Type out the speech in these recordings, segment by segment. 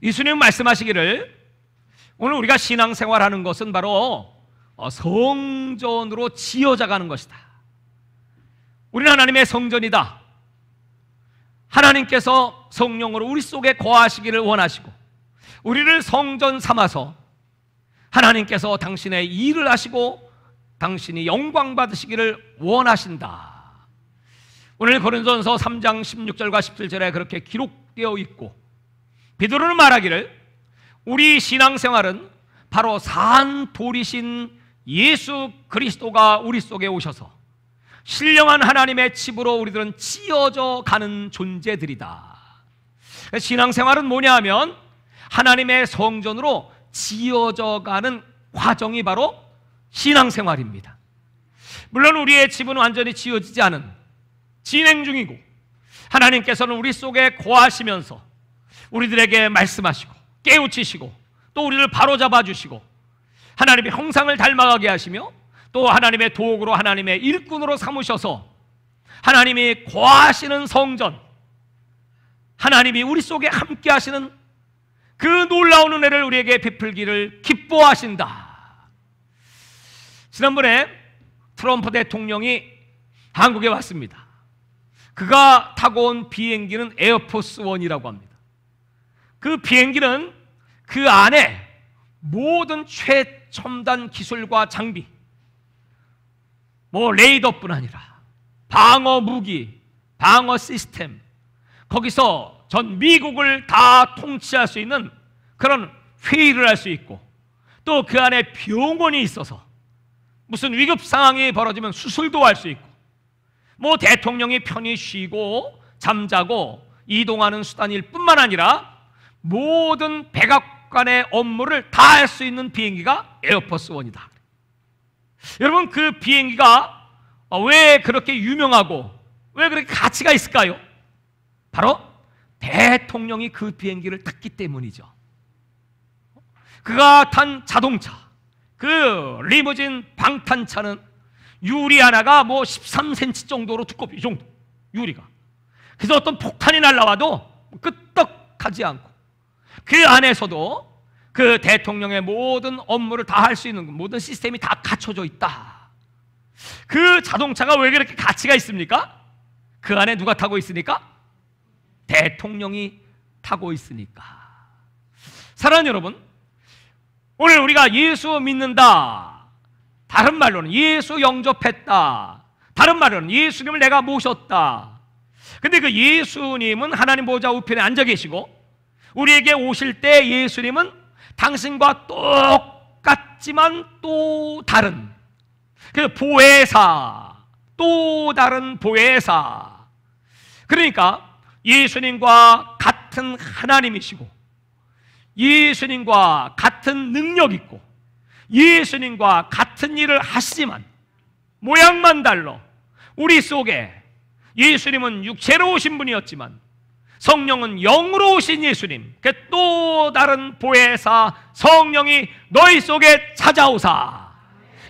예수님 말씀하시기를 오늘 우리가 신앙생활하는 것은 바로 성전으로 지어져가는 것이다. 우리는 하나님의 성전이다. 하나님께서 성령으로 우리 속에 거하시기를 원하시고 우리를 성전 삼아서 하나님께서 당신의 일을 하시고 당신이 영광 받으시기를 원하신다. 오늘 고린도전서 3장 16절과 17절에 그렇게 기록되어 있고, 베드로는 말하기를 우리 신앙생활은 바로 산 돌이신 예수 그리스도가 우리 속에 오셔서 신령한 하나님의 집으로 우리들은 지어져 가는 존재들이다. 신앙생활은 뭐냐 하면 하나님의 성전으로 지어져 가는 과정이 바로 신앙생활입니다. 물론 우리의 집은 완전히 지어지지 않은 진행 중이고, 하나님께서는 우리 속에 거하시면서 우리들에게 말씀하시고 깨우치시고 또 우리를 바로잡아 주시고 하나님의 형상을 닮아가게 하시며 또 하나님의 도구로 하나님의 일꾼으로 삼으셔서 하나님이 거하시는 성전, 하나님이 우리 속에 함께 하시는 그 놀라운 은혜를 우리에게 베풀기를 기뻐하신다. 지난번에 트럼프 대통령이 한국에 왔습니다. 그가 타고 온 비행기는 에어포스 원이라고 합니다. 그 비행기는 그 안에 모든 최첨단 기술과 장비, 레이더뿐 아니라 방어 무기, 방어 시스템, 거기서 전 미국을 다 통치할 수 있는 그런 회의를 할 수 있고, 또 그 안에 병원이 있어서 무슨 위급 상황이 벌어지면 수술도 할 수 있고, 대통령이 편히 쉬고 잠자고 이동하는 수단일 뿐만 아니라 모든 백악관의 업무를 다 할 수 있는 비행기가 에어포스 원이다. 여러분, 그 비행기가 왜 그렇게 유명하고 왜 그렇게 가치가 있을까요? 바로 대통령이 그 비행기를 탔기 때문이죠. 그가 탄 자동차, 그 리무진 방탄차는 유리 하나가 13cm 정도로 두껍죠. 이 정도 유리가. 그래서 어떤 폭탄이 날라와도 끄떡하지 않고, 그 안에서도 그 대통령의 모든 업무를 다 할 수 있는 모든 시스템이 다 갖춰져 있다. 그 자동차가 왜 그렇게 가치가 있습니까? 그 안에 누가 타고 있으니까? 대통령이 타고 있으니까. 사랑하는 여러분, 오늘 우리가 예수 믿는다, 다른 말로는 예수 영접했다, 다른 말로는 예수님을 내가 모셨다. 근데 그 예수님은 하나님 보좌 우편에 앉아 계시고, 우리에게 오실 때 예수님은 당신과 똑같지만 또 다른, 그 보혜사, 또 다른 보혜사. 그러니까 예수님과 같은 하나님이시고, 예수님과 같은 능력 있고, 예수님과 같은 일을 하시지만 모양만 달라 우리 속에 예수님은 육체로 오신 분이었지만 성령은 영으로 오신 예수님, 그 또 다른 보혜사 성령이 너희 속에 찾아오사.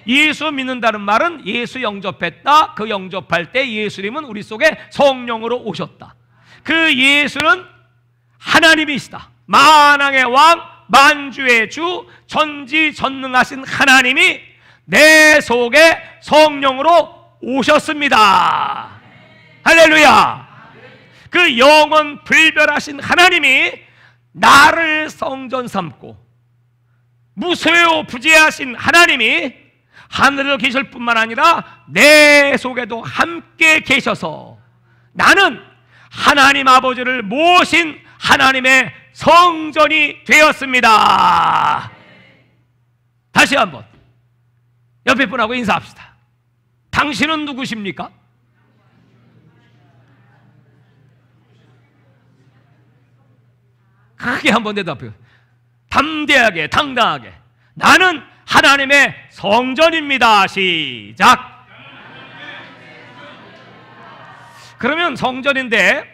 예수 믿는다는 말은 예수 영접했다, 그 영접할 때 예수님은 우리 속에 성령으로 오셨다. 그 예수는 하나님이시다. 만왕의 왕, 만주의 주, 전지전능하신 하나님이 내 속에 성령으로 오셨습니다. 할렐루야. 그 영원 불별하신 하나님이 나를 성전 삼고, 무소요 부재하신 하나님이 하늘에 계실 뿐만 아니라 내 속에도 함께 계셔서 나는 하나님 아버지를 모신 하나님의 성전이 되었습니다. 다시 한번 옆에 분하고 인사합시다. 당신은 누구십니까? 크게 한번 대답해요. 담대하게, 당당하게. 나는 하나님의 성전입니다. 시작. 그러면 성전인데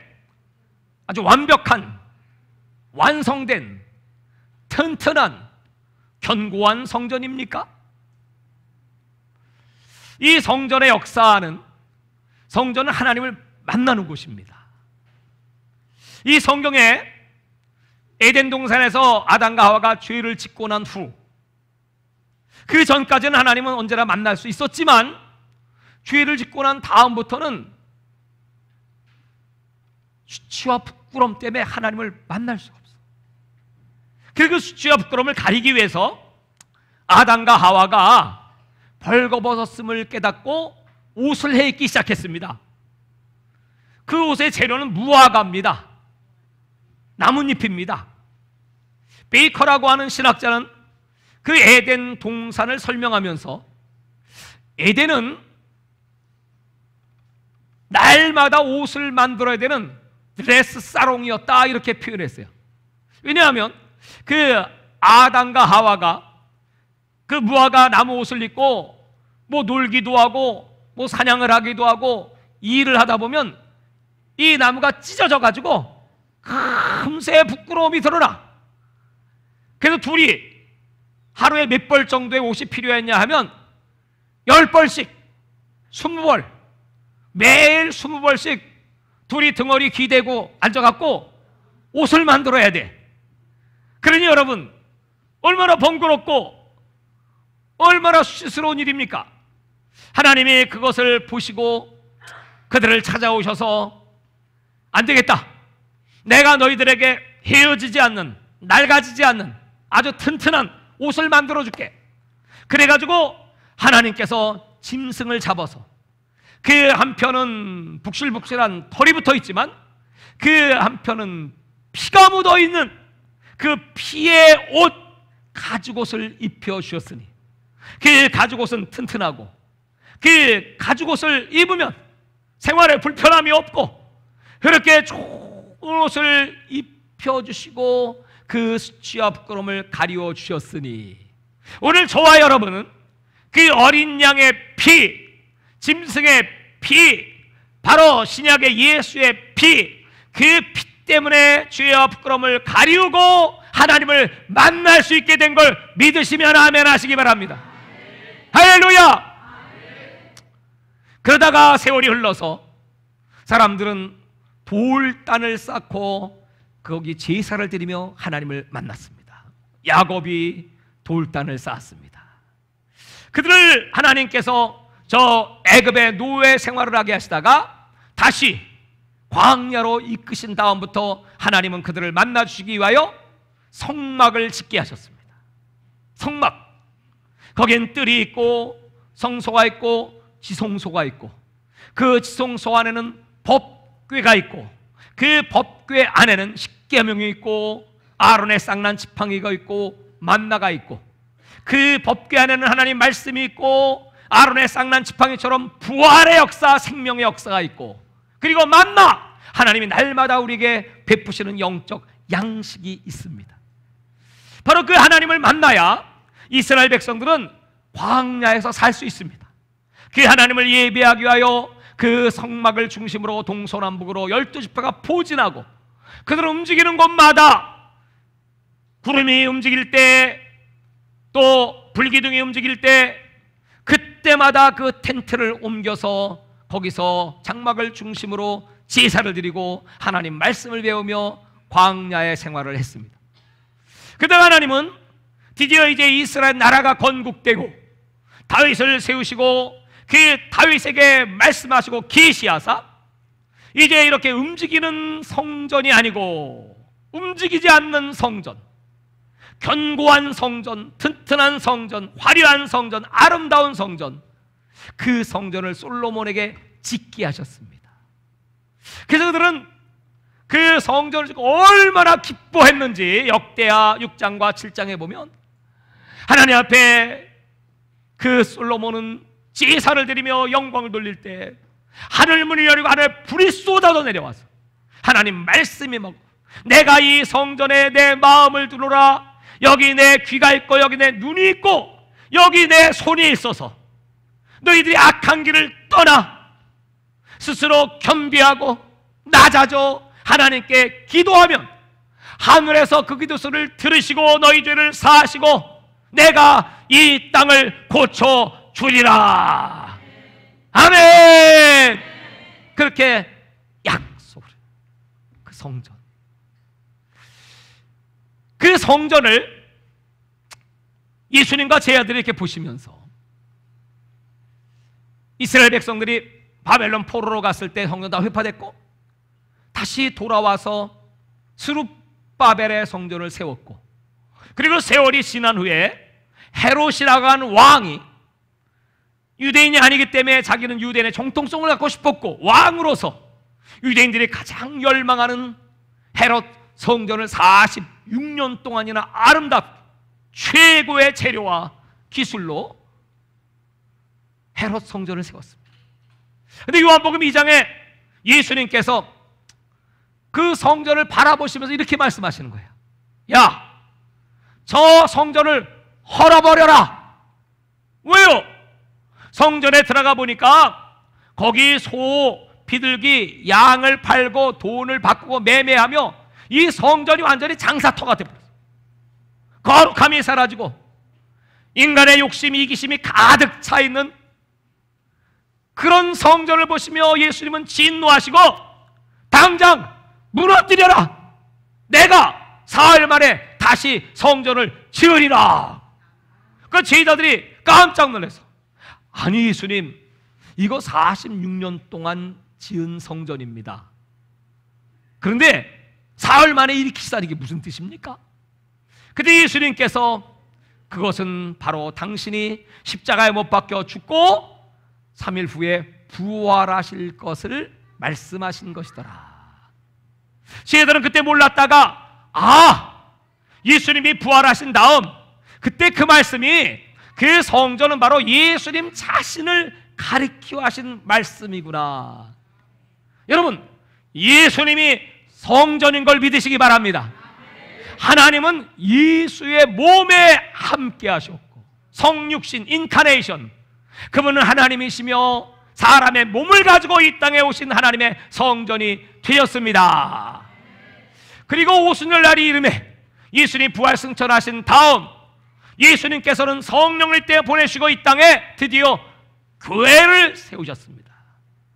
아주 완벽한, 완성된, 튼튼한, 견고한 성전입니까? 이 성전의 역사는, 성전은 하나님을 만나는 곳입니다. 이 성경에 에덴 동산에서 아담과 하와가 죄를 짓고 난 후, 그 전까지는 하나님은 언제나 만날 수 있었지만 죄를 짓고 난 다음부터는 수치와 부끄러움 때문에 하나님을 만날 수가 없어. 그리고 그 수치와 부끄러움을 가리기 위해서 아담과 하와가 벌거벗었음을 깨닫고 옷을 해입기 시작했습니다. 그 옷의 재료는 무화과입니다. 나뭇잎입니다. 베이커라고 하는 신학자는 그 에덴 동산을 설명하면서 에덴은 날마다 옷을 만들어야 되는 드레스 사롱이었다, 이렇게 표현했어요. 왜냐하면 그 아담과 하와가 그 무화과 나무 옷을 입고 뭐 놀기도 하고 뭐 사냥을 하기도 하고 일을 하다 보면 이 나무가 찢어져 가지고 금세 부끄러움이 드러나. 그래서 둘이 하루에 몇 벌 정도의 옷이 필요했냐 하면 10벌씩 20벌, 매일 20벌씩 둘이 등허리 기대고 앉아갖고 옷을 만들어야 돼. 그러니 여러분, 얼마나 번거롭고 얼마나 수치스러운 일입니까? 하나님이 그것을 보시고 그들을 찾아오셔서 안 되겠다, 내가 너희들에게 헤어지지 않는, 낡아지지 않는 아주 튼튼한 옷을 만들어 줄게. 그래가지고 하나님께서 짐승을 잡아서 그 한편은 북실북실한 털이 붙어 있지만 그 한편은 피가 묻어 있는 그 피의 옷, 가죽옷을 입혀 주셨으니 그 가죽옷은 튼튼하고 그 가죽옷을 입으면 생활에 불편함이 없고 그렇게 좋은 옷을 입혀주시고 그 수치와 부끄러움을 가리워 주셨으니 오늘 저와 여러분은 그 어린 양의 피, 짐승의 피, 바로 신약의 예수의 피, 그 피 때문에 죄와 부끄러움을 가리우고 하나님을 만날 수 있게 된 걸 믿으시면 아멘 하시기 바랍니다. 할렐루야. 그러다가 세월이 흘러서 사람들은 돌단을 쌓고 거기 제사를 드리며 하나님을 만났습니다. 야곱이 돌단을 쌓았습니다. 그들을 하나님께서 저 애굽의 노예 생활을 하게 하시다가 다시 광야로 이끄신 다음부터 하나님은 그들을 만나주시기 위하여 성막을 짓게 하셨습니다. 성막, 거기엔 뜰이 있고 성소가 있고 지성소가 있고 그 지성소 안에는 법궤가 있고 그 법궤 안에는 십계명이 있고 아론의 쌍난 지팡이가 있고 만나가 있고 그 법궤 안에는 하나님 말씀이 있고 아론의 쌍난 지팡이처럼 부활의 역사, 생명의 역사가 있고 그리고 만나, 하나님이 날마다 우리에게 베푸시는 영적 양식이 있습니다. 바로 그 하나님을 만나야 이스라엘 백성들은 광야에서 살 수 있습니다. 그 하나님을 예배하기 위하여 그 성막을 중심으로 동서남북으로 12지파가 포진하고 그들은 움직이는 곳마다 구름이 움직일 때 또 불기둥이 움직일 때 그때마다 그 텐트를 옮겨서 거기서 장막을 중심으로 제사를 드리고 하나님 말씀을 배우며 광야의 생활을 했습니다. 그다음 하나님은 드디어 이제 이스라엘 나라가 건국되고 다윗을 세우시고 그 다윗에게 말씀하시고 계시하사 이제 이렇게 움직이는 성전이 아니고 움직이지 않는 성전, 견고한 성전, 튼튼한 성전, 화려한 성전, 아름다운 성전, 그 성전을 솔로몬에게 짓게 하셨습니다. 그래서 그들은 그 성전을 짓고 얼마나 기뻐했는지 역대하 6장과 7장에 보면 하나님 앞에 그 솔로몬은 제사를 드리며 영광을 돌릴 때 하늘 문이 열리고 하늘에 불이 쏟아져 내려와서 하나님 말씀이 먹고 내가 이 성전에 내 마음을 두노라, 여기 내 귀가 있고 여기 내 눈이 있고 여기 내 손이 있어서 너희들이 악한 길을 떠나 스스로 겸비하고 낮아져 하나님께 기도하면 하늘에서 그 기도 소리를 들으시고 너희 죄를 사하시고 내가 이 땅을 고쳐 주리라. 아멘. 그렇게 약속을, 그 성전, 성전을 예수님과 제자들이 이렇게 보시면서 이스라엘 백성들이 바벨론 포로로 갔을 때 성전 다 회파됐고 다시 돌아와서 스룹바벨의 성전을 세웠고, 그리고 세월이 지난 후에 헤롯이라고 하는 왕이 유대인이 아니기 때문에 자기는 유대인의 정통성을 갖고 싶었고, 왕으로서 유대인들이 가장 열망하는 헤롯 성전을 46년 동안이나 아름답게 최고의 재료와 기술로 헤롯 성전을 세웠습니다. 그런데 요한복음 2장에 예수님께서 그 성전을 바라보시면서 이렇게 말씀하시는 거예요. 야, 저 성전을 헐어버려라. 왜요? 성전에 들어가 보니까 거기 소, 비둘기, 양을 팔고 돈을 바꾸고 매매하며 이 성전이 완전히 장사터가 되어버렸어요. 거룩함이 사라지고 인간의 욕심, 이기심이 가득 차 있는 그런 성전을 보시며 예수님은 진노하시고 당장 무너뜨려라. 내가 사흘 만에 다시 성전을 지으리라. 그 제자들이 깜짝 놀라서, 아니 예수님, 이거 46년 동안 지은 성전입니다. 그런데 사흘 만에 일으키시다는 게 무슨 뜻입니까? 그때 예수님께서 그것은 바로 당신이 십자가에 못 박혀 죽고 3일 후에 부활하실 것을 말씀하신 것이더라. 제자들은 그때 몰랐다가 예수님이 부활하신 다음 그때 그 말씀이, 그 성전은 바로 예수님 자신을 가리키려 하신 말씀이구나. 여러분, 예수님이 성전인 걸 믿으시기 바랍니다. 하나님은 예수의 몸에 함께 하셨고, 성육신, 인카네이션, 그분은 하나님이시며 사람의 몸을 가지고 이 땅에 오신 하나님의 성전이 되었습니다. 그리고 오순절날이 이름에 예수님 부활 승천하신 다음 예수님께서는 성령을 때 보내시고 이 땅에 드디어 교회를 세우셨습니다.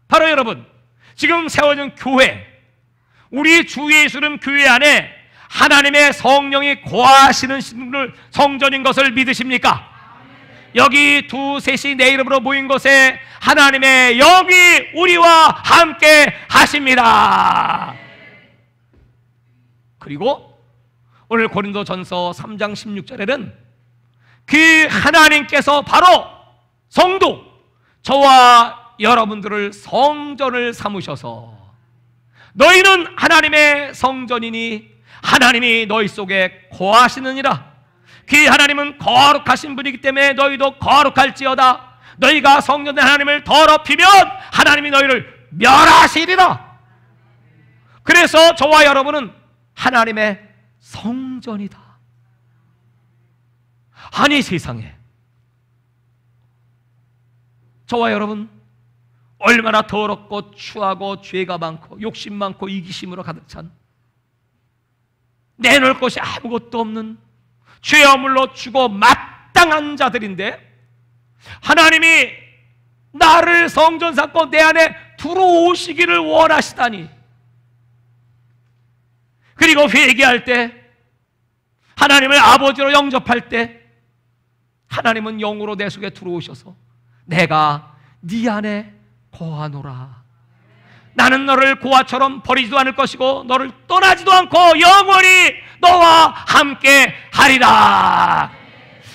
바로 여러분, 지금 세워진 교회, 우리 주 예수님 교회 안에 하나님의 성령이 거하시는 성전인 것을 믿으십니까? 여기 두셋이 내 이름으로 모인 곳에 하나님의 영이 우리와 함께 하십니다. 그리고 오늘 고린도전서 3장 16절에는 그 하나님께서 바로 성도, 저와 여러분들을 성전을 삼으셔서 너희는 하나님의 성전이니 하나님이 너희 속에 거하시느니라. 그 하나님은 거룩하신 분이기 때문에 너희도 거룩할지어다. 너희가 성전된 하나님을 더럽히면 하나님이 너희를 멸하시리라. 그래서 저와 여러분은 하나님의 성전이다. 아니 세상에, 저와 여러분 얼마나 더럽고 추하고 죄가 많고 욕심 많고 이기심으로 가득 찬, 내놓을 것이 아무것도 없는 죄어물로 죽어 마땅한 자들인데, 하나님이 나를 성전 삼고 내 안에 들어오시기를 원하시다니. 그리고 회개할 때, 하나님을 아버지로 영접할 때 하나님은 영으로 내 속에 들어오셔서 내가 네 안에 거하노라. 나는 너를 고아처럼 버리지도 않을 것이고 너를 떠나지도 않고 영원히 너와 함께 하리라.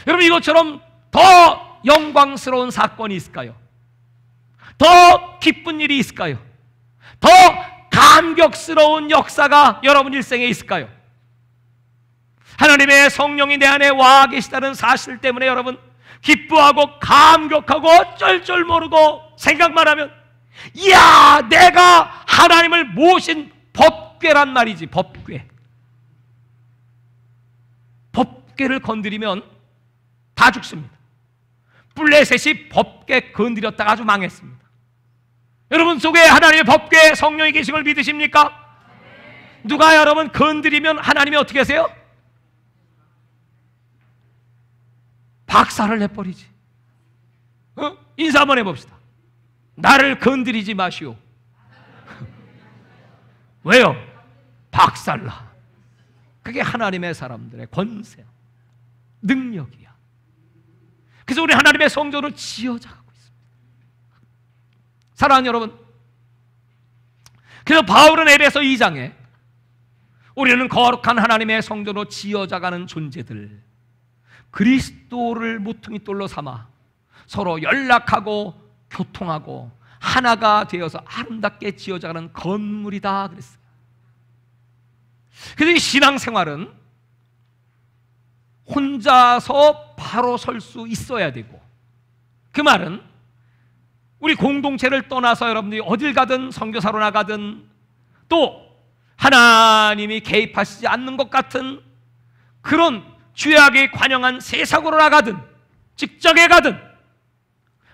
여러분, 이것처럼 더 영광스러운 사건이 있을까요? 더 기쁜 일이 있을까요? 더 감격스러운 역사가 여러분 일생에 있을까요? 하나님의 성령이 내 안에 와 계시다는 사실 때문에 여러분 기뻐하고 감격하고 어쩔 줄 모르고 생각만 하면, 이야, 내가 하나님을 모신 법궤란 말이지. 법궤를 건드리면 다 죽습니다. 블레셋이 법궤 건드렸다가 아주 망했습니다. 여러분 속에 하나님의 법궤 성령이 계신 걸 믿으십니까? 누가 여러분 건드리면 하나님이 어떻게 하세요? 박살을 내버리지. 인사 한번 해봅시다. 나를 건드리지 마시오. 왜요? 박살나. 그게 하나님의 사람들의 권세, 능력이야. 그래서 우리 하나님의 성전을 지어자가고 있습니다. 사랑하는 여러분, 그래서 바울은 에베소 2장에 우리는 거룩한 하나님의 성전으로 지어자가는 존재들, 그리스도를 모퉁이 돌로 삼아 서로 연락하고 교통하고 하나가 되어서 아름답게 지어자가는 건물이다 그랬어요. 그래서 이 신앙생활은 혼자서 바로 설 수 있어야 되고, 그 말은 우리 공동체를 떠나서 여러분들이 어딜 가든 선교사로 나가든 또 하나님이 개입하시지 않는 것 같은 그런 죄악에 관영한 세상으로 나가든 직장에 가든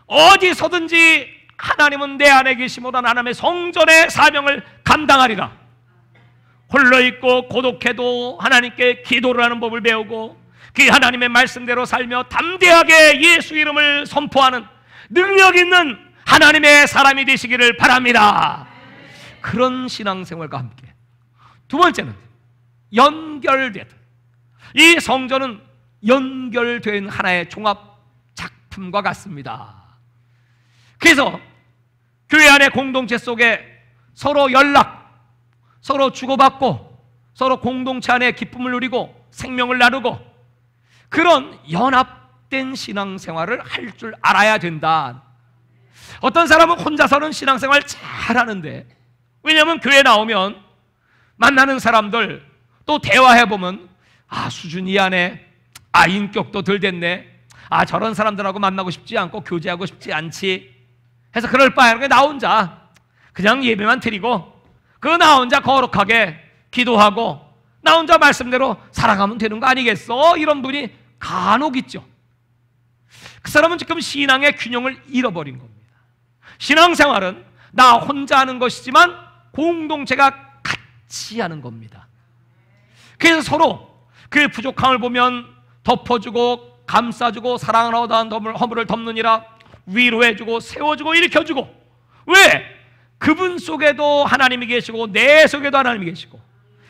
어디서든지 하나님은 내 안에 계심으로 하나님의 성전의 사명을 감당하리라. 홀로 있고 고독해도 하나님께 기도를 하는 법을 배우고 그 하나님의 말씀대로 살며 담대하게 예수 이름을 선포하는 능력 있는 하나님의 사람이 되시기를 바랍니다. 그런 신앙생활과 함께 두 번째는 연결된, 이 성전은 연결된 하나의 종합 작품과 같습니다. 그래서 교회 안의 공동체 속에 서로 연락, 서로 주고받고 서로 공동체 안에 기쁨을 누리고 생명을 나누고 그런 연합된 신앙생활을 할 줄 알아야 된다. 어떤 사람은 혼자서는 신앙생활 잘하는데, 왜냐하면 교회 나오면 만나는 사람들 또 대화해보면 수준이 이하네, 인격도 덜 됐네, 저런 사람들하고 만나고 싶지 않고 교제하고 싶지 않지 해서 그럴 바에 나 혼자 그냥 예배만 드리고 나 혼자 거룩하게 기도하고 나 혼자 말씀대로 살아가면 되는 거 아니겠어? 이런 분이 간혹 있죠. 그 사람은 지금 신앙의 균형을 잃어버린 겁니다. 신앙생활은 나 혼자 하는 것이지만 공동체가 같이 하는 겁니다. 그래서 서로 그의 부족함을 보면 덮어주고 감싸주고 사랑을 얻어한 허물을 덮느니라, 위로해주고 세워주고 일으켜주고. 왜? 그분 속에도 하나님이 계시고 내 속에도 하나님이 계시고.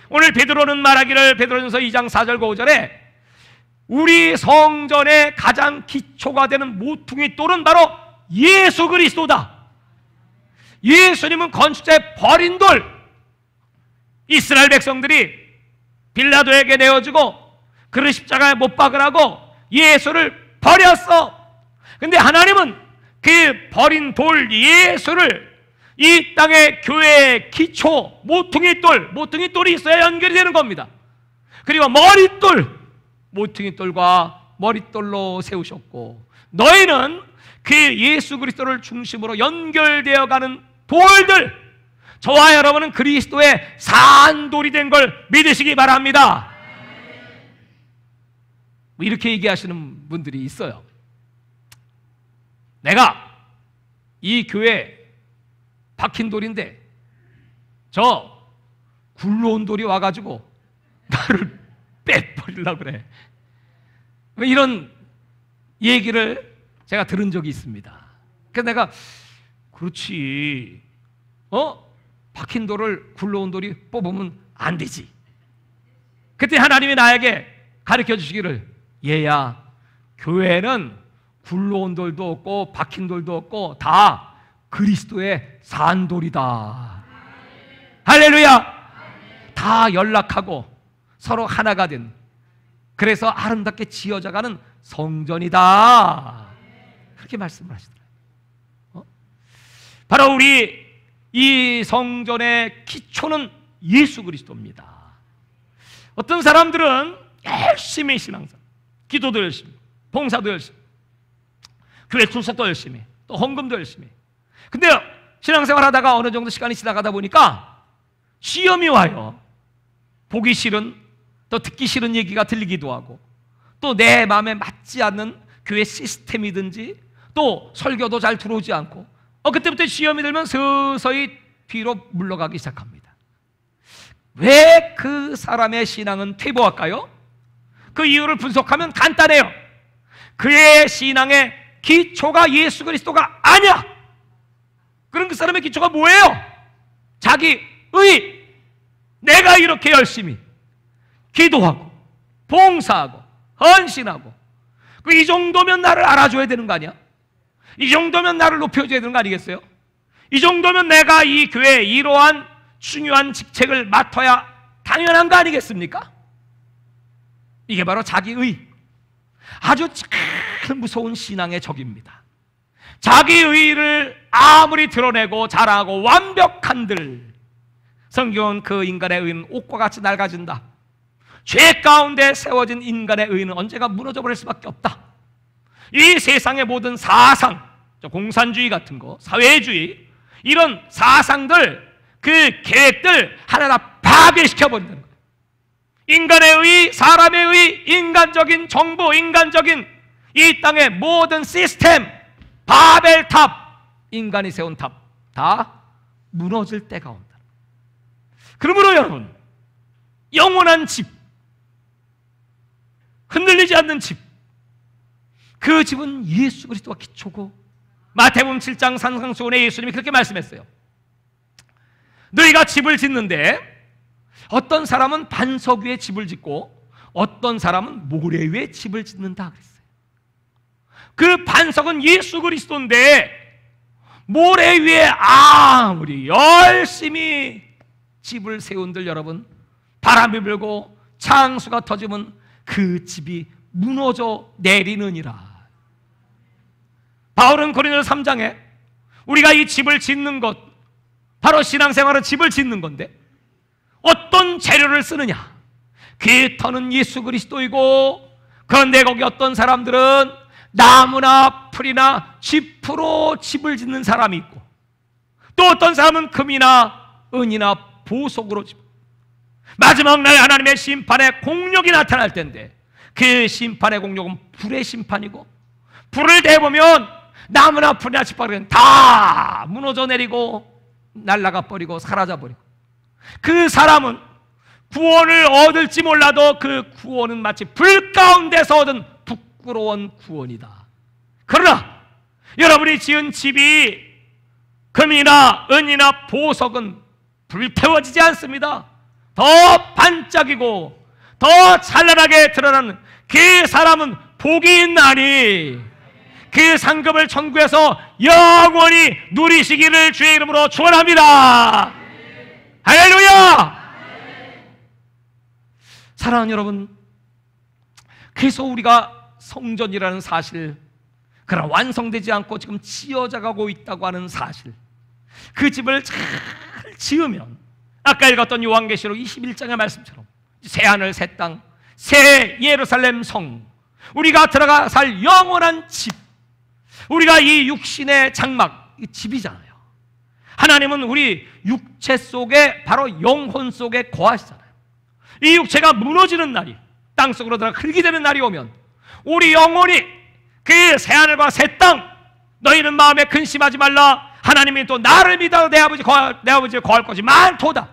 오늘 베드로는 말하기를, 베드로전서 2장 4절과 5절에 우리 성전의 가장 기초가 되는 모퉁이 돌은 바로 예수 그리스도다. 예수님은 건축자의 버린 돌. 이스라엘 백성들이 빌라도에게 내어주고 그를 십자가에 못 박으라고 예수를 버렸어. 근데 하나님은 그 버린 돌 예수를 이 땅의 교회의 기초 모퉁이 돌이 있어야 연결이 되는 겁니다. 그리고 머릿돌, 모퉁이 돌과 머릿돌로 세우셨고, 너희는 그 예수 그리스도를 중심으로 연결되어 가는 돌들, 저와 여러분은 그리스도의 산돌이 된 걸 믿으시기 바랍니다. 이렇게 얘기하시는 분들이 있어요. 내가 이 교회 박힌 돌인데 저 굴러온 돌이 와가지고 나를 빼버리려고 그래. 이런 얘기를 제가 들은 적이 있습니다. 그래서 내가 그렇지, 박힌 돌을 굴러온 돌이 뽑으면 안 되지. 그때 하나님이 나에게 가르쳐 주시기를, 얘야, 교회는 굴러온 돌도 없고 박힌 돌도 없고 다 그리스도의 산돌이다. 할렐루야. 다 연락하고 서로 하나가 된, 그래서 아름답게 지어져가는 성전이다. 그렇게 말씀을 하시더라고요. 바로 우리 이 성전의 기초는 예수 그리스도입니다. 어떤 사람들은 열심히 신앙생활, 기도도 열심히, 봉사도 열심히, 교회 출석도 열심히, 또 헌금도 열심히. 근데 신앙생활 하다가 어느 정도 시간이 지나가다 보니까 시험이 와요. 보기 싫은, 또 듣기 싫은 얘기가 들리기도 하고, 또 내 마음에 맞지 않는 교회 시스템이든지 또 설교도 잘 들어오지 않고, 그때부터 시험이 들면 서서히 뒤로 물러가기 시작합니다. 왜 그 사람의 신앙은 퇴보할까요? 그 이유를 분석하면 간단해요. 그의 신앙의 기초가 예수 그리스도가 아니야. 그럼 그 사람의 기초가 뭐예요? 자기 의, 내가 이렇게 열심히 기도하고 봉사하고 헌신하고, 이 정도면 나를 알아줘야 되는 거 아니야? 이 정도면 나를 높여줘야 되는 거 아니겠어요? 이 정도면 내가 이 교회에 이러한 중요한 직책을 맡아야 당연한 거 아니겠습니까? 이게 바로 자기의, 아주 참 무서운 신앙의 적입니다. 자기의를 아무리 드러내고 자랑하고 완벽한들, 성경은 그 인간의 의는 옷과 같이 낡아진다. 죄 가운데 세워진 인간의 의는 언제가 무너져 버릴 수밖에 없다. 이 세상의 모든 사상, 공산주의 같은 거, 사회주의, 이런 사상들, 그 계획들 하나 다 파괴시켜 버린다는 거예요. 인간의 의, 사람의 의, 인간적인 정보, 인간적인 이 땅의 모든 시스템, 바벨탑, 인간이 세운 탑 다 무너질 때가 온다. 그러므로 여러분, 영원한 집, 흔들리지 않는 집, 그 집은 예수 그리스도가 기초고, 마태복음 7장 산상수훈에 예수님이 그렇게 말씀했어요. 너희가 집을 짓는데 어떤 사람은 반석 위에 집을 짓고 어떤 사람은 모래 위에 집을 짓는다 그랬어요. 그 반석은 예수 그리스도인데 모래 위에 아무리 열심히 집을 세운들 여러분, 바람이 불고 창수가 터지면 그 집이 무너져 내리느니라. 바울은 고린도서 3장에 우리가 이 집을 짓는 것, 바로 신앙생활은 집을 짓는 건데 어떤 재료를 쓰느냐? 그 터는 예수 그리스도이고, 그런데 거기 어떤 사람들은 나무나 풀이나 짚으로 집을 짓는 사람이 있고, 또 어떤 사람은 금이나 은이나 보석으로 집. 마지막 날 하나님의 심판의 공력이 나타날 텐데, 그 심판의 공력은 불의 심판이고, 불을 대보면 나무나 풀이나 짚으로는 다 무너져 내리고 날아가 버리고 사라져 버리고, 그 사람은 구원을 얻을지 몰라도 그 구원은 마치 불 가운데서 얻은 부끄러운 구원이다. 그러나 여러분이 지은 집이 금이나 은이나 보석은 불태워지지 않습니다. 더 반짝이고 더 찬란하게 드러나는 그 사람은 복이 있나니 그 상급을 천국에서 영원히 누리시기를 주의 이름으로 축원합니다. 할렐루야! 사랑하는 여러분, 그래서 우리가 성전이라는 사실, 그러나 완성되지 않고 지금 지어져 가고 있다고 하는 사실, 그 집을 잘 지으면 아까 읽었던 요한계시록 21장의 말씀처럼 새하늘 새 땅, 새 예루살렘 성, 우리가 들어가 살 영원한 집, 우리가 이 육신의 장막, 이 집이잖아요. 하나님은 우리 육체 속에, 바로 영혼 속에 거하시잖아요. 이 육체가 무너지는 날이, 땅속으로 들어가 흙이 되는 날이 오면 우리 영혼이 그 새하늘과 새 땅, 너희는 마음에 근심하지 말라, 하나님이 또 나를 믿어 내 아버지에 거할 것이 많도다.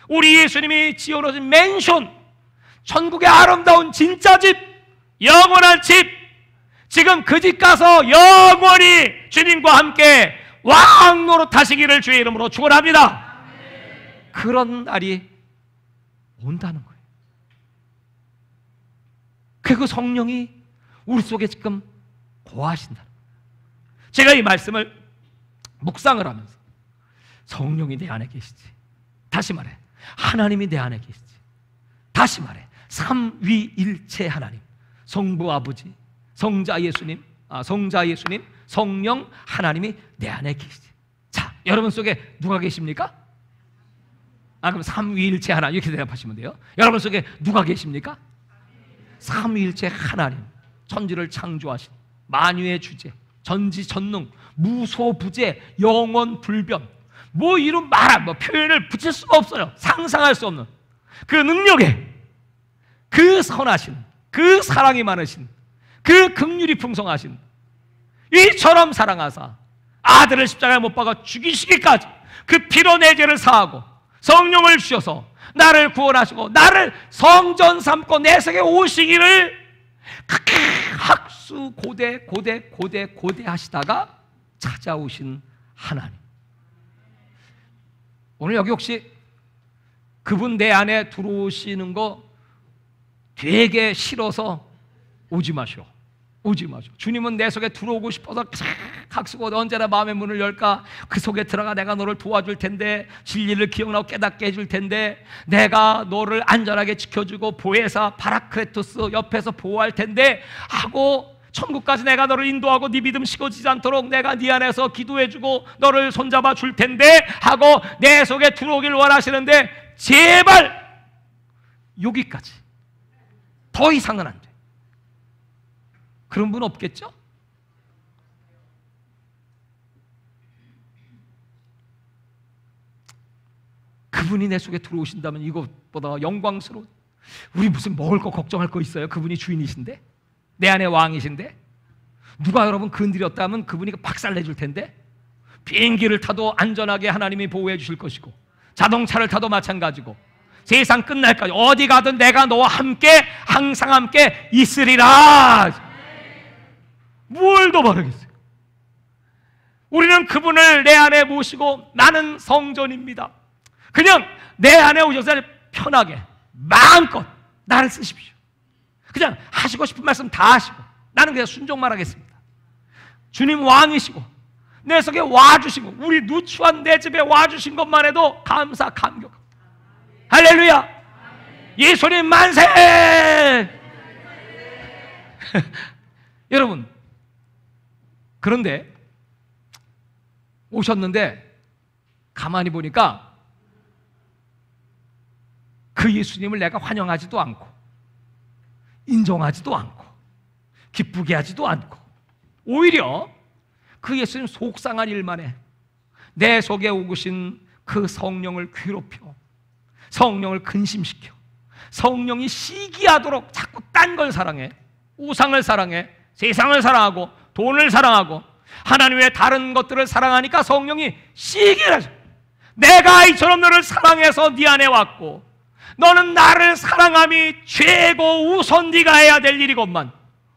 우리 예수님이 지어놓으신 맨션, 천국의 아름다운 진짜 집, 영원한 집, 지금 그 집 가서 영원히 주님과 함께 왕 노릇하시기를 주의 이름으로 축원합니다. 그런 날이 온다는 거예요. 그 성령이 우리 속에 지금 거하신다. 제가 이 말씀을 묵상을 하면서 성령이 내 안에 계시지, 다시 말해 하나님이 내 안에 계시지, 다시 말해 삼위일체 하나님, 성부 아버지, 성자 예수님, 성령 하나님이 내 안에 계시지. 자, 여러분 속에 누가 계십니까? 그럼 삼위일체 하나님, 이렇게 대답하시면 돼요. 여러분 속에 누가 계십니까? 삼위일체 하나님, 천지를 창조하신 만유의 주제, 전지전능, 무소부재, 영원불변, 뭐 이런 표현을 붙일 수가 없어요. 상상할 수 없는 그 능력에, 그 선하신, 그 사랑이 많으신, 그 긍휼이 풍성하신, 이처럼 사랑하사 아들을 십자가에 못 박아 죽이시기까지 그 피로 내 죄를 사하고 성령을 주셔서 나를 구원하시고 나를 성전 삼고 내 속에 오시기를 학수 고대 하시다가 찾아오신 하나님. 오늘 여기 혹시 그분 내 안에 들어오시는 거 되게 싫어서 오지 마시오. 오지 마시오. 주님은 내 속에 들어오고 싶어서 각쓰고 언제나 마음의 문을 열까? 그 속에 들어가 내가 너를 도와줄 텐데, 진리를 기억나고 깨닫게 해줄 텐데, 내가 너를 안전하게 지켜주고 보혜사 파라크레토스 옆에서 보호할 텐데 하고, 천국까지 내가 너를 인도하고 네 믿음 식어지지 않도록 내가 네 안에서 기도해주고 너를 손잡아 줄 텐데 하고 내 속에 들어오길 원하시는데, 제발 여기까지, 더 이상은 안 돼. 그런 분 없겠죠? 그분이 내 속에 들어오신다면 이것보다 영광스러운, 우리 무슨 먹을 거 걱정할 거 있어요? 그분이 주인이신데, 내 안에 왕이신데, 누가 여러분 건드렸다면 그분이 박살내줄 텐데, 비행기를 타도 안전하게 하나님이 보호해 주실 것이고, 자동차를 타도 마찬가지고, 세상 끝날까지 어디 가든 내가 너와 함께 항상 함께 있으리라. 뭘 더 바라겠어요? 우리는 그분을 내 안에 모시고, 나는 성전입니다, 그냥 내 안에 오셔서 편하게 마음껏 나를 쓰십시오. 그냥 하시고 싶은 말씀 다 하시고 나는 그냥 순종만 하겠습니다. 주님 왕이시고 내 속에 와주시고 우리 누추한 내 집에 와주신 것만 해도 감사 감격. 할렐루야. 예수님 만세. 여러분, 그런데 오셨는데 가만히 보니까 그 예수님을 내가 환영하지도 않고 인정하지도 않고 기쁘게 하지도 않고, 오히려 그 예수님 속상한 일만 해. 내 속에 오신 그 성령을 괴롭혀, 성령을 근심시켜, 성령이 시기하도록 자꾸 딴 걸 사랑해. 우상을 사랑해, 세상을 사랑하고 돈을 사랑하고 하나님 외에 다른 것들을 사랑하니까 성령이 시기를 하죠. 내가 이처럼 너를 사랑해서 네 안에 왔고 너는 나를 사랑함이 최고 우선 네가 해야 될 일이건만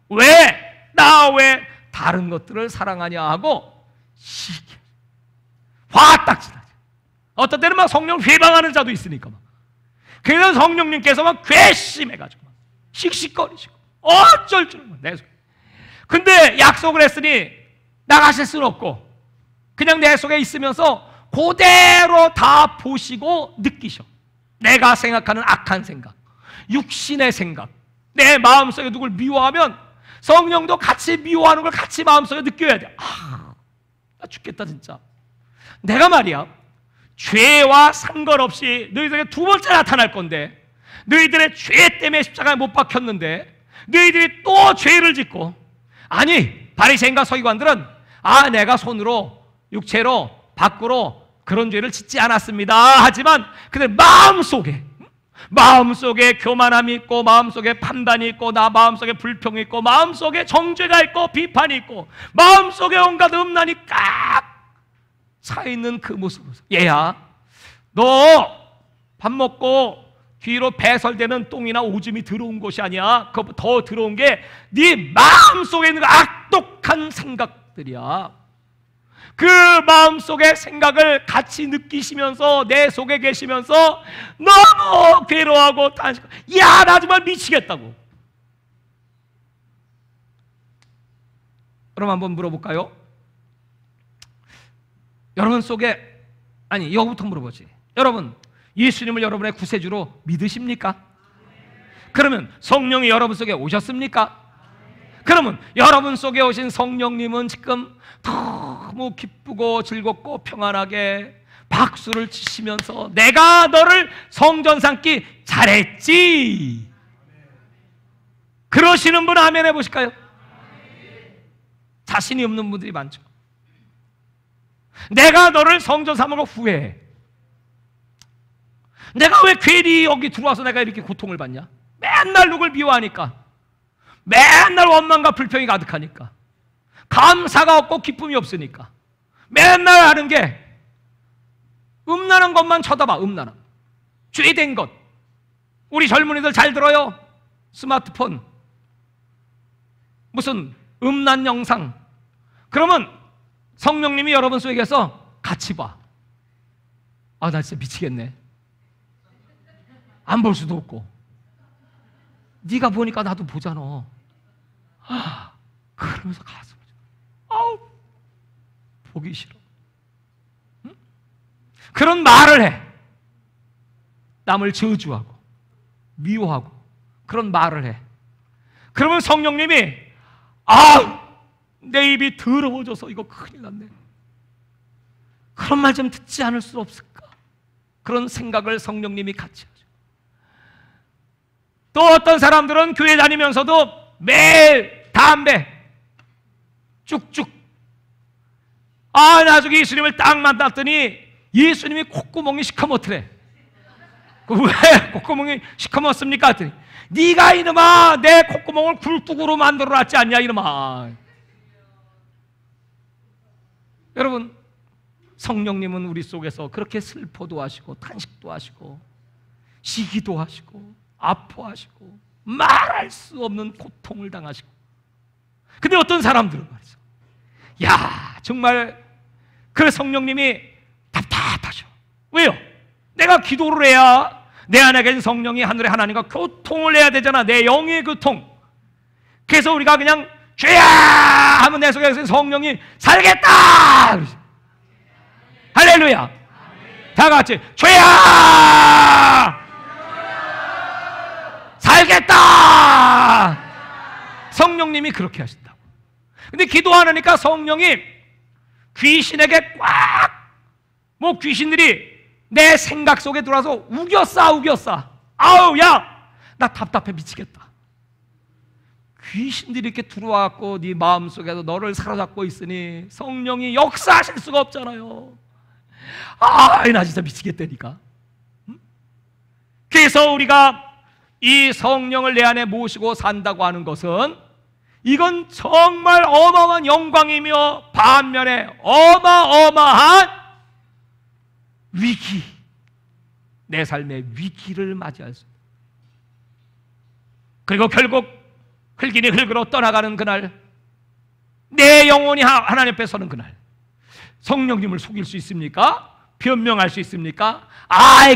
왜 나 왜 다른 것들을 사랑하냐 하고 시기, 화딱지나죠. 어떤 때는 막 성령 회방하는 자도 있으니까 막. 그래서 성령님께서 막 괘씸해가지고 막 씩씩거리시고 어쩔 줄 몰라 내 속에. 근데 약속을 했으니 나가실 수는 없고 그냥 내 속에 있으면서 그대로 다 보시고 느끼셔. 내가 생각하는 악한 생각, 육신의 생각, 내 마음속에 누굴 미워하면 성령도 같이 미워하는 걸 같이 마음속에 느껴야 돼. 나 죽겠다 진짜. 내가 말이야 죄와 상관없이 너희들에게 두 번째 나타날 건데, 너희들의 죄 때문에 십자가에 못 박혔는데 너희들이 또 죄를 짓고, 아니 바리새인과 서기관들은 내가 손으로 육체로 밖으로 그런 죄를 짓지 않았습니다 하지만 그들 마음속에 교만함이 있고, 마음속에 판단이 있고, 나 마음속에 불평이 있고, 마음속에 정죄가 있고 비판이 있고, 마음속에 온갖 음란이 꽉 차있는 그 모습으로, 얘야 너 밥 먹고 뒤로 배설되는 똥이나 오줌이 들어온 것이 아니야. 그거 더 들어온 게 네 마음속에 있는 악독한 생각들이야. 그 마음속의 생각을 같이 느끼시면서 내 속에 계시면서 너무 괴로워하고 탄식하고, 야 나 정말 미치겠다고. 그럼 한번 물어볼까요? 여러분 속에, 아니 이거부터 물어보지. 여러분 예수님을 여러분의 구세주로 믿으십니까? 그러면 성령이 여러분 속에 오셨습니까? 그러면 여러분 속에 오신 성령님은 지금 너무 기쁘고 즐겁고 평안하게 박수를 치시면서 내가 너를 성전 삼기 잘했지, 그러시는 분 아멘 해보실까요? 자신이 없는 분들이 많죠. 내가 너를 성전 삼은 거 후회해. 내가 왜 괜히 여기 들어와서 내가 이렇게 고통을 받냐? 맨날 누굴 미워하니까, 맨날 원망과 불평이 가득하니까, 감사가 없고 기쁨이 없으니까 맨날 하는 게 음란한 것만 쳐다봐. 음란한 죄된 것. 우리 젊은이들 잘 들어요. 스마트폰 무슨 음란 영상, 그러면 성령님이 여러분 속에서 같이 봐. 나 진짜 미치겠네. 안 볼 수도 없고 네가 보니까 나도 보잖아. 그러면서 가슴을 아우 보기 싫어. 응? 그런 말을 해. 남을 저주하고 미워하고 그런 말을 해. 그러면 성령님이 내 입이 더러워져서 이거 큰일 났네. 그런 말 좀 듣지 않을 수 없을까? 그런 생각을 성령님이 같이 하죠. 또 어떤 사람들은 교회 다니면서도 매일 담배 쭉쭉. 나중에 예수님을 딱 만났더니 예수님이 콧구멍이 시커멓더래. 왜 콧구멍이 시커멓습니까? 했더니 네가 이놈아 내 콧구멍을 굴뚝으로 만들어놨지 않냐 이놈아. 여러분, 성령님은 우리 속에서 그렇게 슬퍼도 하시고 탄식도 하시고 시기도 하시고 아파하시고 말할 수 없는 고통을 당하시고. 근데 어떤 사람들은 말이죠, 정말 그 성령님이 답답하셔. 왜요? 내가 기도를 해야 내 안에 계신 성령이 하늘의 하나님과 교통을 해야 되잖아. 내 영의 교통. 그래서 우리가 그냥 죄야 하면 내 속에 계신 성령이 살겠다. 할렐루야. 다 같이 죄야 살겠다. 성령님이 그렇게 하신다고. 근데 기도하니까 성령이 귀신에게 귀신들이 내 생각 속에 들어와서 우겼어. 나 답답해 미치겠다. 귀신들이 이렇게 들어와갖고 네 마음속에서 너를 사로잡고 있으니 성령이 역사하실 수가 없잖아요. 나 진짜 미치겠다니까. 그래서 우리가 이 성령을 내 안에 모시고 산다고 하는 것은 이건 정말 어마어마한 영광이며 반면에 어마어마한 위기, 내 삶의 위기를 맞이할 수 있다. 그리고 결국 흙이니 흙으로 떠나가는 그날, 내 영혼이 하나님 앞에 서는 그날, 성령님을 속일 수 있습니까? 변명할 수 있습니까?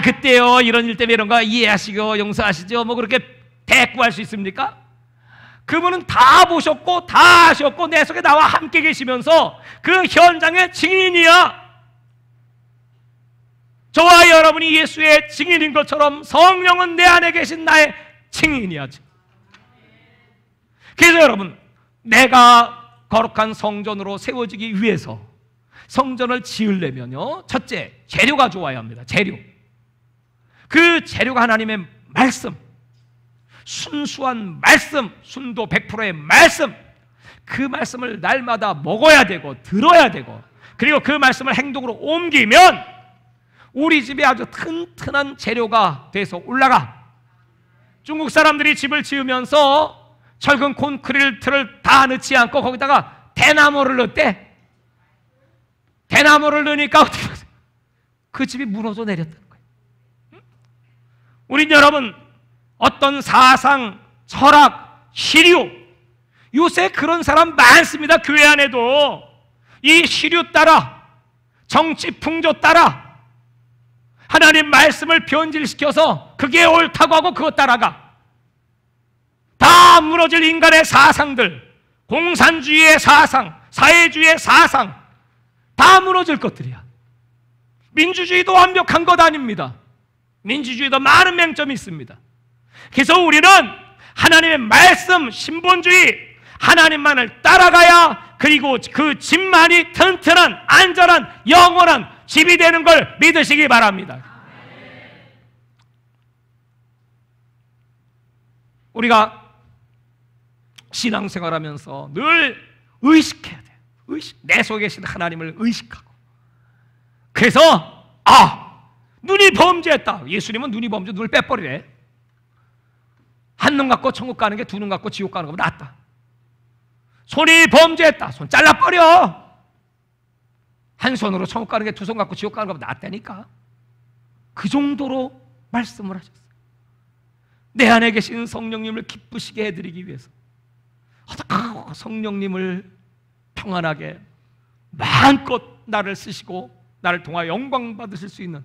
그때요 이런 일 때문에 이런 거 이해하시고 용서하시죠 그렇게 대꾸할 수 있습니까? 그분은 다 보셨고 다 아셨고 내 속에 나와 함께 계시면서 그 현장의 증인이야. 저와 여러분이 예수의 증인인 것처럼 성령은 내 안에 계신 나의 증인이야. 그래서 여러분, 내가 거룩한 성전으로 세워지기 위해서 성전을 지으려면요, 첫째, 재료가 좋아야 합니다. 재료. 그 재료가 하나님의 말씀, 순수한 말씀, 순도 100%의 말씀. 그 말씀을 날마다 먹어야 되고 들어야 되고, 그리고 그 말씀을 행동으로 옮기면 우리 집에 아주 튼튼한 재료가 돼서 올라가. 중국 사람들이 집을 지으면서 철근 콘크리트를 다 넣지 않고 거기다가 대나무를 넣었대. 대나무를 넣으니까 그 집이 무너져 내렸다는 거예요. 우린 여러분, 어떤 사상, 철학, 시류, 요새 그런 사람 많습니다. 교회 안에도 이 시류 따라, 정치 풍조 따라 하나님 말씀을 변질시켜서 그게 옳다고 하고 그것 따라가. 다 무너질 인간의 사상들, 공산주의의 사상, 사회주의의 사상, 다 무너질 것들이야. 민주주의도 완벽한 것 아닙니다. 민주주의도 많은 맹점이 있습니다. 그래서 우리는 하나님의 말씀, 신본주의, 하나님만을 따라가야 그리고 그 집만이 튼튼한, 안전한, 영원한 집이 되는 걸 믿으시기 바랍니다. 우리가 신앙생활하면서 늘 의식해야 돼. 내 속에 계신 하나님을 의식하고. 그래서 눈이 범죄했다. 예수님은 눈이 범죄 눈을 빼버리래. 한 눈 갖고 천국 가는 게 두 눈 갖고 지옥 가는 것보다 낫다. 손이 범죄했다. 손 잘라버려. 한 손으로 천국 가는 게 두 손 갖고 지옥 가는 것보다 낫다니까. 그 정도로 말씀을 하셨어요. 내 안에 계신 성령님을 기쁘시게 해드리기 위해서 성령님을 평안하게 마음껏 나를 쓰시고 나를 통하여 영광 받으실 수 있는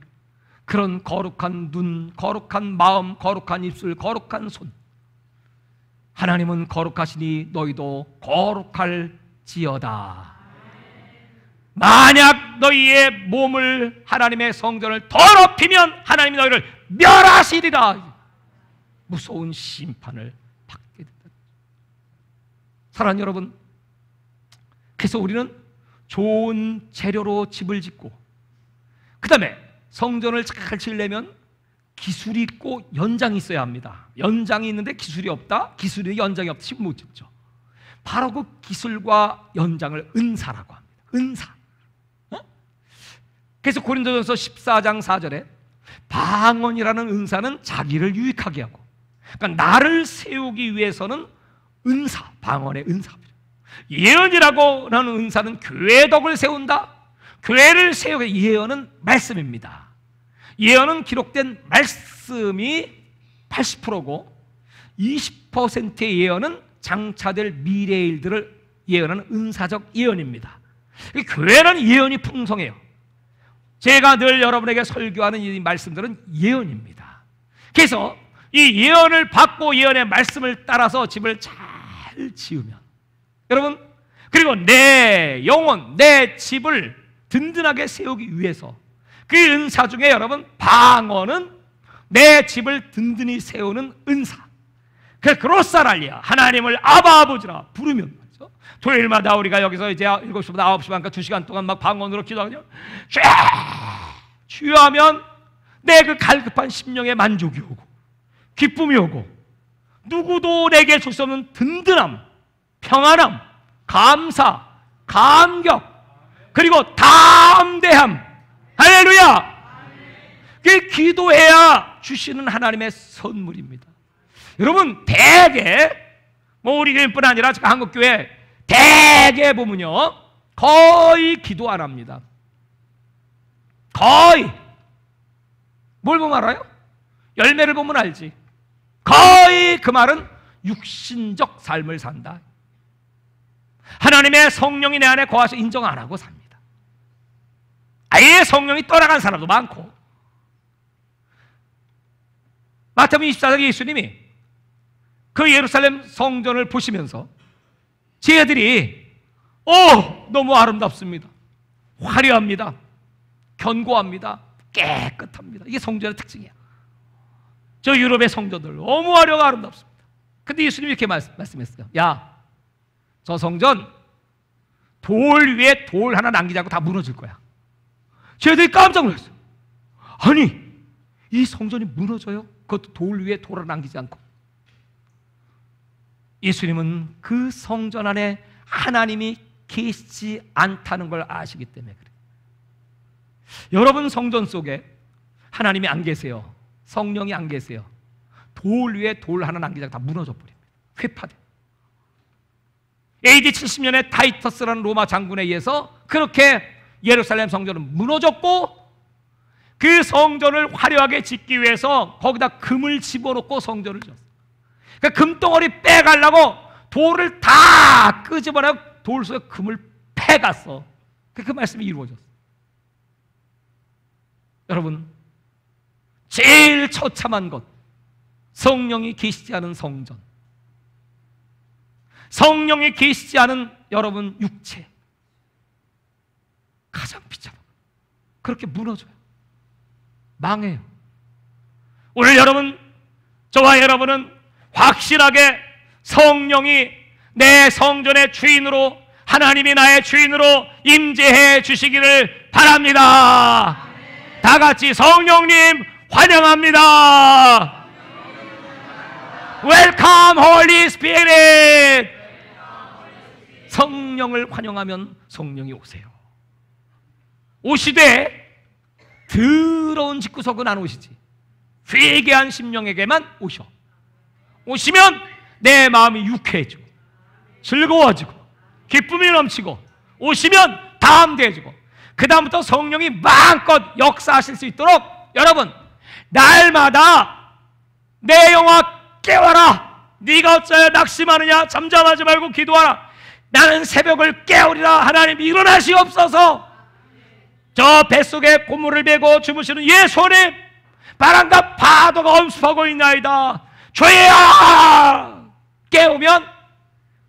그런 거룩한 눈, 거룩한 마음, 거룩한 입술, 거룩한 손, 하나님은 거룩하시니 너희도 거룩할지어다. 만약 너희의 몸을, 하나님의 성전을 더럽히면 하나님이 너희를 멸하시리라. 무서운 심판을 받게 된다. 사랑하는 여러분, 그래서 우리는 좋은 재료로 집을 짓고, 그 다음에 성전을 잘 지으려면 기술이 있고 연장이 있어야 합니다. 연장이 있는데 기술이 없다, 기술이 연장이 없다, 집 못 짓죠. 바로 그 기술과 연장을 은사라고 합니다. 은사. 그래서 고린도전서 14장 4절에 방언이라는 은사는 자기를 유익하게 하고, 그러니까 나를 세우기 위해서는 은사, 방언의 은사입니다. 예언이라고 하는 은사는 교회 덕을 세운다, 교회를 세우게. 예언은 말씀입니다. 예언은 기록된 말씀이 80%고 20%의 예언은 장차될 미래의 일들을 예언하는 은사적 예언입니다. 교회는 예언이 풍성해요. 제가 늘 여러분에게 설교하는 이 말씀들은 예언입니다. 그래서 이 예언을 받고 예언의 말씀을 따라서 집을 잘 지으면, 여러분, 그리고 내 영혼, 내 집을 든든하게 세우기 위해서 그 은사 중에 여러분, 방언은 내 집을 든든히 세우는 은사. 그 그로사랄리아, 하나님을 아바 아버지라 부르면 말이죠. 토요일마다 우리가 여기서 이제 7시부터 9시 반까지 2시간 동안 막 방언으로 기도하거든요. 주여하면 내 그 갈급한 심령에 만족이 오고 기쁨이 오고, 누구도 내게 줄 수 없는 든든함, 평안함, 감사, 감격, 그리고 담대함. 할렐루야! 그 기도해야 주시는 하나님의 선물입니다. 여러분, 대개 우리 교회뿐 아니라 한국교회 대개 보면요, 거의 기도 안 합니다. 거의. 뭘 보면 알아요? 열매를 보면 알지. 거의 그 말은 육신적 삶을 산다. 하나님의 성령이 내 안에 거하셔 인정 안 하고 삽니다. 아예 성령이 떠나간 사람도 많고. 마태복음 24장 예수님이 그 예루살렘 성전을 보시면서 제자들이 너무 아름답습니다, 화려합니다, 견고합니다, 깨끗합니다. 이게 성전의 특징이야. 저 유럽의 성전들 너무 화려하고 아름답습니다. 근데 예수님이 이렇게 말씀했어요. 야, 저 성전 돌 위에 돌 하나 남기지 않고 다 무너질 거야. 쟤들이 깜짝 놀랐어요. 아니, 이 성전이 무너져요? 그것도 돌 위에 돌 하나 남기지 않고. 예수님은 그 성전 안에 하나님이 계시지 않다는 걸 아시기 때문에 그래요. 여러분 성전 속에 하나님이 안 계세요. 성령이 안 계세요. 돌 위에 돌 하나 남기지 않고 다 무너져 버립니다. 회파돼. AD 70년에 타이터스라는 로마 장군에 의해서 그렇게 예루살렘 성전은 무너졌고, 그 성전을 화려하게 짓기 위해서 거기다 금을 집어넣고 성전을 지었어요. 그 금덩어리 빼가려고 돌을 다 끄집어내고 돌 속에 금을 패갔어. 그 말씀이 이루어졌어. 여러분, 제일 처참한 것, 성령이 계시지 않은 성전, 성령이 계시지 않은 여러분 육체, 가장 비참한, 그렇게 무너져요. 망해요. 오늘 여러분, 저와 여러분은 확실하게 성령이 내 성전의 주인으로, 하나님이 나의 주인으로 임재해 주시기를 바랍니다. 다 같이 성령님 환영합니다. Welcome Holy Spirit. 성령을 환영하면 성령이 오세요. 오시되 더러운 집구석은 안 오시지. 회개한 심령에게만 오셔. 오시면 내 마음이 유쾌해지고 즐거워지고 기쁨이 넘치고, 오시면 담대해지고, 그 다음부터 성령이 마음껏 역사하실 수 있도록 여러분, 날마다 내 영아 깨워라. 네가 어찌하여 낙심하느냐. 잠잠하지 말고 기도하라. 나는 새벽을 깨우리라. 하나님 일어나시옵소서. 저 뱃속에 고물을 메고 주무시는 예수님, 바람과 파도가 엄습하고 있나이다. 주여 깨우면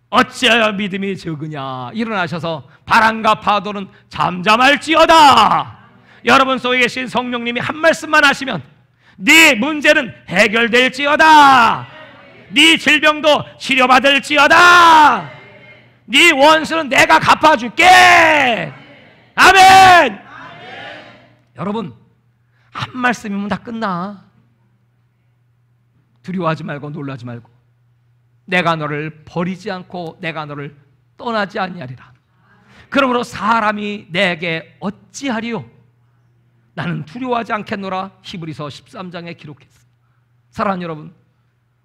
어찌하여 믿음이 적으냐. 일어나셔서 바람과 파도는 잠잠할지어다. 여러분 속에 계신 성령님이 한 말씀만 하시면 네 문제는 해결될지어다. 네 질병도 치료받을지어다. 네 원수는 내가 갚아줄게. 아멘. 여러분, 한 말씀이면 다 끝나. 두려워하지 말고 놀라지 말고 내가 너를 버리지 않고 내가 너를 떠나지 아니하리라. 그러므로 사람이 내게 어찌하리요? 나는 두려워하지 않겠노라. 히브리서 13장에 기록했어. 사랑하는 여러분,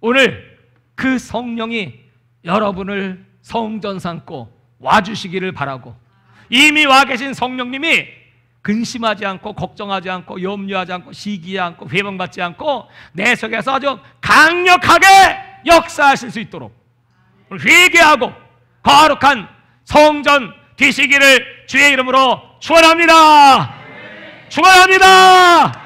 오늘 그 성령이 여러분을 성전 삼고 와주시기를 바라고, 이미 와 계신 성령님이 근심하지 않고 걱정하지 않고 염려하지 않고 시기하지 않고 회방받지 않고 내 속에서 아주 강력하게 역사하실 수 있도록 회개하고 거룩한 성전 되시기를 주의 이름으로 축원합니다. 축원합니다.